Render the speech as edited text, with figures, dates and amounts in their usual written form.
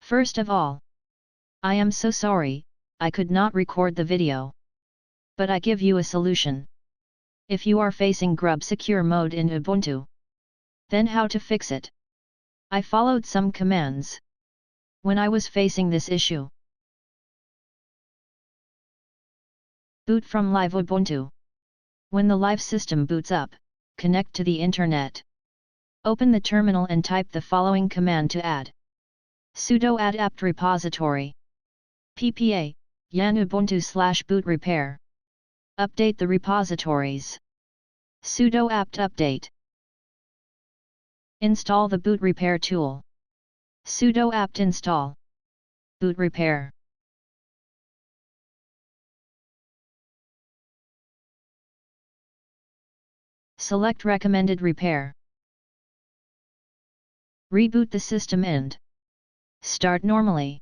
First of all, I am so sorry, I could not record the video. But I give you a solution. If you are facing Grub secure mode in Ubuntu, then how to fix it? I followed some commands. When I was facing this issue, boot from live Ubuntu. When the live system boots up, connect to the internet. Open the terminal and type the following command to add. Sudo add apt repository. ppa, yan ubuntu/boot repair. Update the repositories. Sudo apt update. Install the boot repair tool. Sudo apt install. Boot repair. Select recommended repair. Reboot the system and start normally.